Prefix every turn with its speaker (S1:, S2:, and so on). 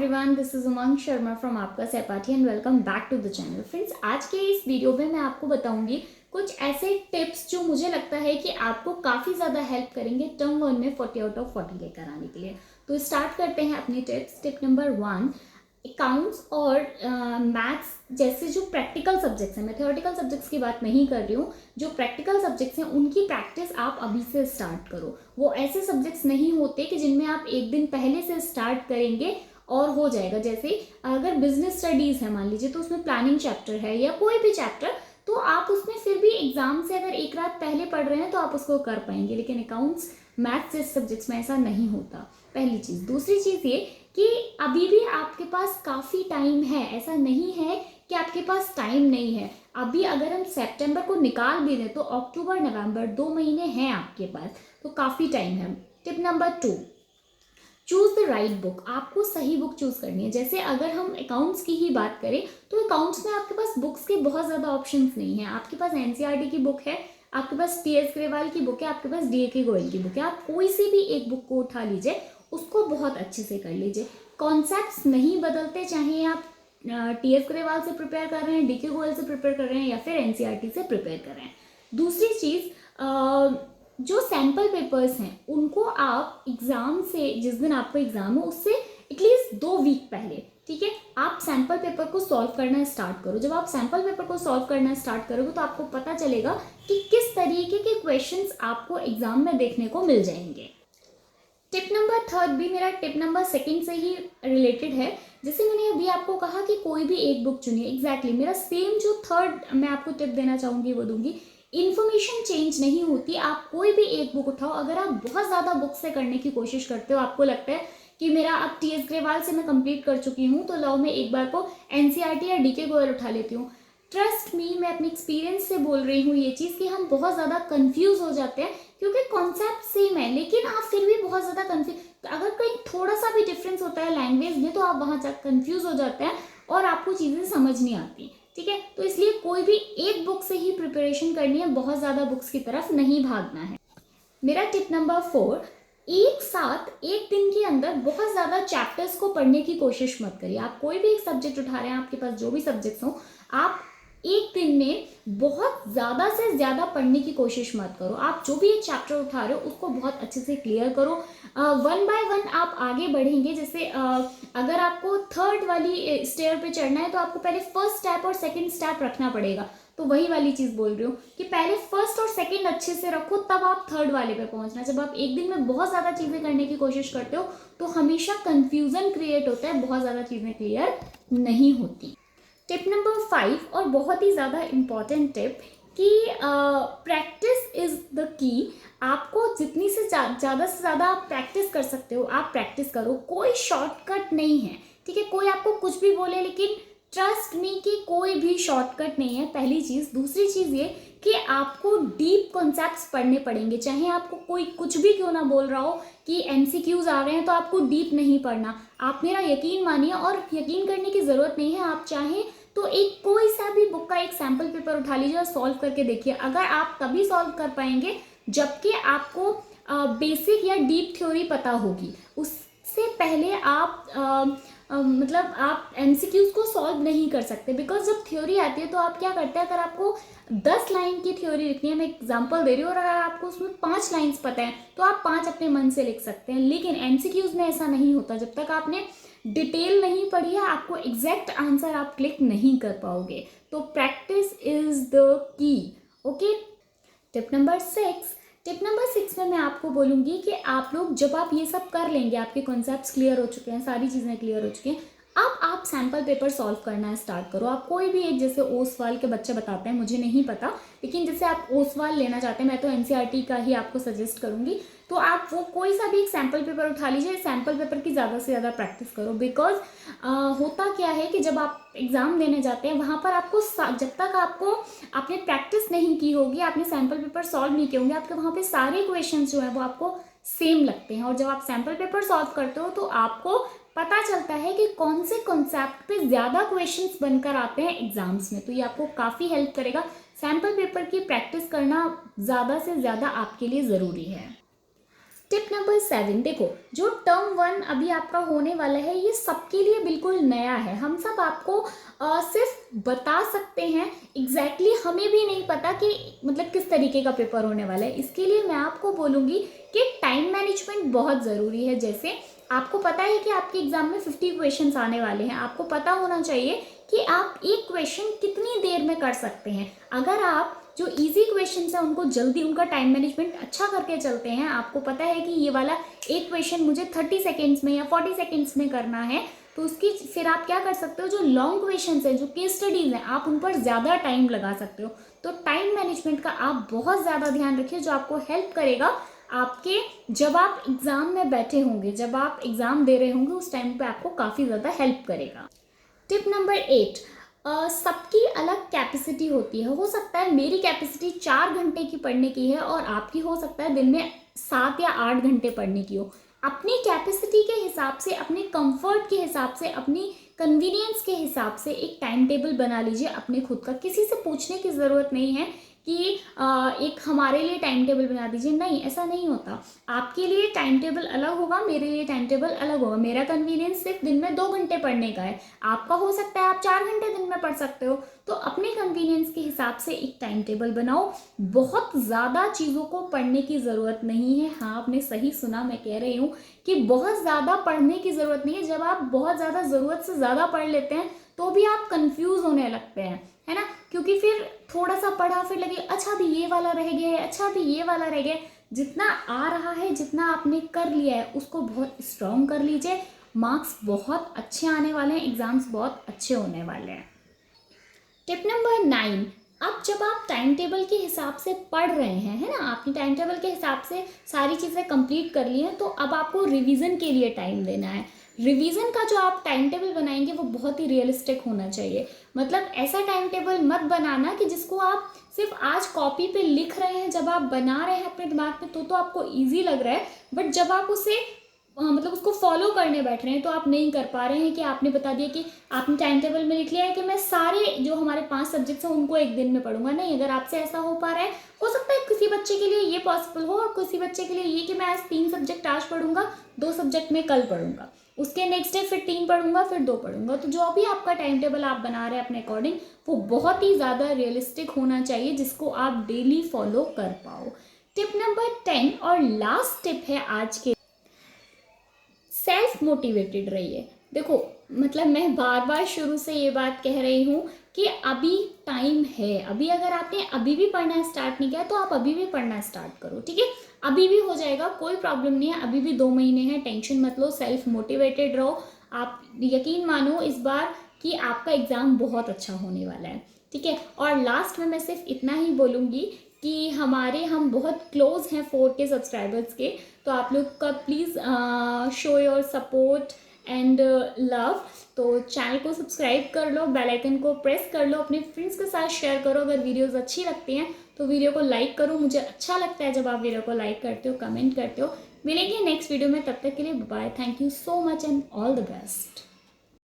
S1: Everyone, this is Umang Sharma from आपका सहपाठी and welcome back to the channel. Friends, आज के इस वीडियो में मैं आपको बताऊंगी कुछ ऐसे टिप्स जो मुझे लगता है कि आपको काफ़ी ज़्यादा हेल्प करेंगे टर्म 1 में 40 आउट ऑफ 40 लेकर आने के लिए। तो स्टार्ट करते हैं अपनी टिप्स। टिप नंबर 1, अकाउंट्स और मैथ्स जैसे जो प्रैक्टिकल सब्जेक्ट्स हैं, मैं थ्योरेटिकल सब्जेक्ट्स की बात नहीं कर रही हूँ, जो प्रैक्टिकल सब्जेक्ट्स हैं उनकी प्रैक्टिस आप अभी से स्टार्ट करो। वो ऐसे सब्जेक्ट्स नहीं होते कि जिनमें आप एक दिन पहले से स्टार्ट करेंगे और हो जाएगा। जैसे अगर बिजनेस स्टडीज़ है मान लीजिए, तो उसमें प्लानिंग चैप्टर है या कोई भी चैप्टर, तो आप उसमें फिर भी एग्जाम से अगर एक रात पहले पढ़ रहे हैं तो आप उसको कर पाएंगे। लेकिन अकाउंट्स, मैथ्स जैसे सब्जेक्ट्स में ऐसा नहीं होता, पहली चीज़। दूसरी चीज़ ये कि अभी भी आपके पास काफ़ी टाइम है, ऐसा नहीं है कि आपके पास टाइम नहीं है। अभी अगर हम सितंबर को निकाल भी दें तो अक्टूबर नवंबर 2 महीने हैं आपके पास, तो काफ़ी टाइम है। Tip number 2, choose the right book. आपको सही बुक चूज करनी है। जैसे अगर हम अकाउंट्स की ही बात करें तो अकाउंट्स में आपके पास बुक्स के बहुत ज़्यादा ऑप्शंस नहीं है। आपके पास एनसीईआरटी की बुक है, आपके पास टीएस ग्रेवाल की बुक है, आपके पास डीएके गोयल की बुक है। आप कोई सी भी एक बुक को उठा लीजिए, उसको बहुत अच्छे से कर लीजिए। कॉन्सेप्ट्स नहीं बदलते, चाहे आप टीएस ग्रेवाल से प्रिपेयर कर रहे हैं, डीके गोयल से प्रिपेयर कर रहे हैं या फिर एनसीईआरटी से प्रिपेयर कर रहे हैं। दूसरी चीज़, जो सैम्पल पेपर्स हैं उनको आप एग्ज़ाम से, जिस दिन आपको एग्ज़ाम हो उससे एटलीस्ट 2 वीक पहले, ठीक है, आप सैम्पल पेपर को सॉल्व करना स्टार्ट करो। जब आप सैम्पल पेपर को सॉल्व करना स्टार्ट करोगे तो आपको पता चलेगा कि किस तरीके के क्वेश्चंस आपको एग्ज़ाम में देखने को मिल जाएंगे। टिप नंबर 3 भी मेरा टिप नंबर 2 से ही रिलेटेड है। जैसे मैंने अभी आपको कहा कि कोई भी एक बुक चुनिए, एग्जैक्टली मेरा सेम जो 3rd मैं आपको टिप देना चाहूँगी वो दूंगी। इन्फॉर्मेशन चेंज नहीं होती, आप कोई भी एक बुक उठाओ। अगर आप बहुत ज़्यादा बुक से करने की कोशिश करते हो, आपको लगता है कि मेरा अब टीएस ग्रेवाल से मैं कंप्लीट कर चुकी हूँ, तो लाओ मैं एक बार को एनसीईआरटी या डीके गोयल उठा लेती हूँ। ट्रस्ट मी, मैं अपने एक्सपीरियंस से बोल रही हूँ ये चीज़ कि हम बहुत ज़्यादा कंफ्यूज हो जाते हैं क्योंकि कॉन्सेप्ट सेम है, लेकिन आप फिर भी बहुत ज़्यादा कंफ्यूज, अगर कहीं थोड़ा सा भी डिफरेंस होता है लैंग्वेज में तो आप वहाँ तक कंफ्यूज हो जाते हैं और आपको चीज़ें समझ नहीं आती। ठीक है, तो इसलिए कोई भी एक बुक से ही प्रिपरेशन करनी है, बहुत ज़्यादा बुक्स की तरफ नहीं भागना है। मेरा टिप नंबर 4, एक साथ एक दिन के अंदर बहुत ज़्यादा चैप्टर्स को पढ़ने की कोशिश मत करिए। आप कोई भी एक सब्जेक्ट उठा रहे हैं, आपके पास जो भी सब्जेक्ट्स हो, आप एक दिन में बहुत ज़्यादा से ज़्यादा पढ़ने की कोशिश मत करो। आप जो भी एक चैप्टर उठा रहे हो उसको बहुत अच्छे से क्लियर करो। 1 बाय 1 आप आगे बढ़ेंगे। जैसे अगर आपको 3rd वाली स्टेयर पे चढ़ना है तो आपको पहले फर्स्ट स्टेप और सेकंड स्टेप रखना पड़ेगा। तो वही वाली चीज़ बोल रही हूँ कि पहले फर्स्ट और सेकंड अच्छे से रखो, तब आप 3rd वाले पे पहुंचना। जब आप एक दिन में बहुत ज़्यादा चीज़ें करने की कोशिश करते हो तो हमेशा कन्फ्यूज़न क्रिएट होता है, बहुत ज़्यादा चीज़ें क्लियर नहीं होती। टिप नंबर 5 और बहुत ही ज़्यादा इम्पॉर्टेंट टिप कि प्रैक्टिस इज़ द की। आपको जितनी से ज़्यादा से ज़्यादा आप प्रैक्टिस कर सकते हो आप प्रैक्टिस करो। कोई शॉर्टकट नहीं है, ठीक है, कोई आपको कुछ भी बोले, लेकिन ट्रस्ट मी कि कोई भी शॉर्टकट नहीं है, पहली चीज़। दूसरी चीज़ ये कि आपको डीप कॉन्सेप्ट्स पढ़ने पड़ेंगे, चाहे आपको कोई कुछ भी क्यों ना बोल रहा हो कि एमसीक्यूज आ रहे हैं तो आपको डीप नहीं पढ़ना। आप मेरा यकीन मानिए, और यकीन करने की ज़रूरत नहीं है, आप चाहें तो एक कोई सा भी बुक का एक सैम्पल पेपर उठा लीजिए और सॉल्व करके देखिए। अगर आप तभी सॉल्व कर पाएंगे जबकि आपको बेसिक या डीप थ्योरी पता होगी। उससे पहले आप मतलब आप एमसीक्यूज को सॉल्व नहीं कर सकते, बिकॉज जब थ्योरी आती है तो आप क्या करते हैं, अगर आपको 10 लाइन की थ्योरी लिखनी है, मैं एग्जांपल दे रही हूँ, और अगर आपको उसमें 5 लाइन्स पता है तो आप 5 अपने मन से लिख सकते हैं। लेकिन एमसीक्यूज में ऐसा नहीं होता, जब तक आपने डिटेल नहीं पढ़ी है आपको एग्जैक्ट आंसर आप क्लिक नहीं कर पाओगे। तो practice is the key. Okay, tip number 6 में मैं आपको बोलूँगी कि आप लोग जब आप ये सब कर लेंगे, आपके कॉन्सेप्ट्स क्लियर हो चुके हैं, सारी चीज़ें क्लियर हो चुकी हैं, अब आप सैम्पल पेपर सॉल्व करना स्टार्ट करो। आप कोई भी एक, जैसे ओसवाल के बच्चे बताते हैं, मुझे नहीं पता, लेकिन जैसे आप ओसवाल लेना चाहते हैं, मैं तो एनसीईआरटी का ही आपको सजेस्ट करूँगी, तो आप वो कोई सा भी एक सैम्पल पेपर उठा लीजिए। सैम्पल पेपर की ज़्यादा से ज़्यादा प्रैक्टिस करो, बिकॉज होता क्या है कि जब आप एग्ज़ाम देने जाते हैं वहाँ पर आपको जब तक आपने प्रैक्टिस नहीं की होगी, आपने सैम्पल पेपर सॉल्व नहीं किए होंगे, आपके वहाँ पे सारे क्वेश्चन जो है वो आपको सेम लगते हैं। और जब आप सैम्पल पेपर सॉल्व करते हो तो आपको पता चलता है कि कौन से कॉन्सेप्ट पे ज़्यादा क्वेश्चंस बनकर आते हैं एग्जाम्स में। तो ये आपको काफ़ी हेल्प करेगा। सैम्पल पेपर की प्रैक्टिस करना ज़्यादा से ज़्यादा आपके लिए ज़रूरी है। टिप नंबर 7, देखो जो टर्म 1 अभी आपका होने वाला है ये सबके लिए बिल्कुल नया है। हम सब आपको सिर्फ बता सकते हैं, एग्जैक्टली हमें भी नहीं पता कि मतलब किस तरीके का पेपर होने वाला है। इसके लिए मैं आपको बोलूँगी कि टाइम मैनेजमेंट बहुत ज़रूरी है। जैसे आपको पता है कि आपके एग्जाम में 50 क्वेश्चंस आने वाले हैं, आपको पता होना चाहिए कि आप एक क्वेश्चन कितनी देर में कर सकते हैं। अगर आप जो इजी क्वेश्चन है उनको जल्दी, उनका टाइम मैनेजमेंट अच्छा करके चलते हैं, आपको पता है कि ये वाला एक क्वेश्चन मुझे 30 सेकेंड्स में या 40 सेकेंड्स में करना है, तो उसकी फिर आप क्या कर सकते हो, जो लॉन्ग क्वेश्चन है, जो केस स्टडीज़ हैं, आप उन पर ज़्यादा टाइम लगा सकते हो। तो टाइम मैनेजमेंट का आप बहुत ज़्यादा ध्यान रखिए, जो आपको हेल्प करेगा आपके जब आप एग्ज़ाम में बैठे होंगे, जब आप एग्ज़ाम दे रहे होंगे, उस टाइम पे आपको काफ़ी ज़्यादा हेल्प करेगा। टिप नंबर 8, सबकी अलग कैपेसिटी होती है। हो सकता है मेरी कैपेसिटी 4 घंटे की पढ़ने की है और आपकी हो सकता है दिन में 7 या 8 घंटे पढ़ने की हो। अपनी कैपेसिटी के हिसाब से, अपने कंफर्ट के हिसाब से, अपनी कन्वीनियंस के हिसाब से एक टाइम टेबल बना लीजिए अपने खुद का। किसी से पूछने की ज़रूरत नहीं है कि एक हमारे लिए टाइम टेबल बना दीजिए, नहीं, ऐसा नहीं होता। आपके लिए टाइम टेबल अलग होगा, मेरे लिए टाइम टेबल अलग होगा। मेरा कन्वीनियंस सिर्फ दिन में 2 घंटे पढ़ने का है, आपका हो सकता है आप 4 घंटे दिन में पढ़ सकते हो। तो अपने कन्वीनियंस के हिसाब से एक टाइम टेबल बनाओ। बहुत ज़्यादा चीज़ों को पढ़ने की ज़रूरत नहीं है। हाँ, आपने सही सुना, मैं कह रही हूँ कि बहुत ज़्यादा पढ़ने की ज़रूरत नहीं है। जब आप बहुत ज़्यादा ज़रूरत से ज़्यादा पढ़ लेते हैं तो भी आप कंफ्यूज होने लगते हैं, है ना, क्योंकि फिर थोड़ा सा पढ़ा फिर लगे अच्छा भी ये वाला रह गया है, अच्छा भी ये वाला रह गया है। जितना आ रहा है, जितना आपने कर लिया है, उसको बहुत स्ट्रॉन्ग कर लीजिए। मार्क्स बहुत अच्छे आने वाले हैं, एग्जाम्स बहुत अच्छे होने वाले हैं। टिप नंबर 9, अब जब आप टाइम टेबल के हिसाब से पढ़ रहे हैं, है ना, आपने टाइम टेबल के हिसाब से सारी चीज़ें कंप्लीट कर ली हैं, तो अब आपको रिवीजन के लिए टाइम देना है। रिवीजन का जो आप टाइम टेबल बनाएंगे वो बहुत ही रियलिस्टिक होना चाहिए। मतलब ऐसा टाइम टेबल मत बनाना कि जिसको आप सिर्फ आज कॉपी पे लिख रहे हैं, जब आप बना रहे हैं अपने दिमाग में तो आपको ईजी लग रहा है, बट जब आप उसे मतलब उसको फॉलो करने बैठ रहे हैं तो आप नहीं कर पा रहे हैं। कि आपने बता दिया कि आपने टाइम टेबल में लिख लिया है कि मैं सारे जो हमारे 5 सब्जेक्ट्स हैं उनको एक दिन में पढ़ूंगा। नहीं, अगर आपसे ऐसा हो पा रहा है, हो सकता है किसी बच्चे के लिए ये पॉसिबल हो और किसी बच्चे के लिए ये कि मैं आज 3 सब्जेक्ट आज पढ़ूंगा, 2 सब्जेक्ट में कल पढ़ूंगा, उसके नेक्स्ट डे फिर 3 पढ़ूंगा, फिर 2 पढ़ूंगा। तो जो भी आपका टाइम टेबल आप बना रहे हैं अपने अकॉर्डिंग, वो बहुत ही ज़्यादा रियलिस्टिक होना चाहिए, जिसको आप डेली फॉलो कर पाओ। टिप नंबर 10 और लास्ट टिप है आज के, सेल्फ मोटिवेटेड रहिए। देखो, मतलब मैं बार बार शुरू से ये बात कह रही हूँ कि अभी टाइम है। अभी अगर आपने अभी भी पढ़ना स्टार्ट नहीं किया तो आप अभी भी पढ़ना स्टार्ट करो, ठीक है। अभी भी हो जाएगा, कोई प्रॉब्लम नहीं है। अभी भी 2 महीने हैं, टेंशन मत लो, सेल्फ मोटिवेटेड रहो। आप यकीन मानो इस बार कि आपका एग्ज़ाम बहुत अच्छा होने वाला है, ठीक है। और लास्ट में मैं सिर्फ इतना ही बोलूँगी कि हम बहुत क्लोज हैं 4K सब्सक्राइबर्स के, तो आप लोग का please show your support and love. तो चैनल को सब्सक्राइब कर लो, बेल आइकन को प्रेस कर लो, अपने फ्रेंड्स के साथ शेयर करो। अगर वीडियोस अच्छी लगती हैं तो वीडियो को लाइक करो, मुझे अच्छा लगता है जब आप वीडियो को लाइक करते हो, कमेंट करते हो। मिलेंगे नेक्स्ट वीडियो में, तब तक के लिए bye. Thank you so much and all the best.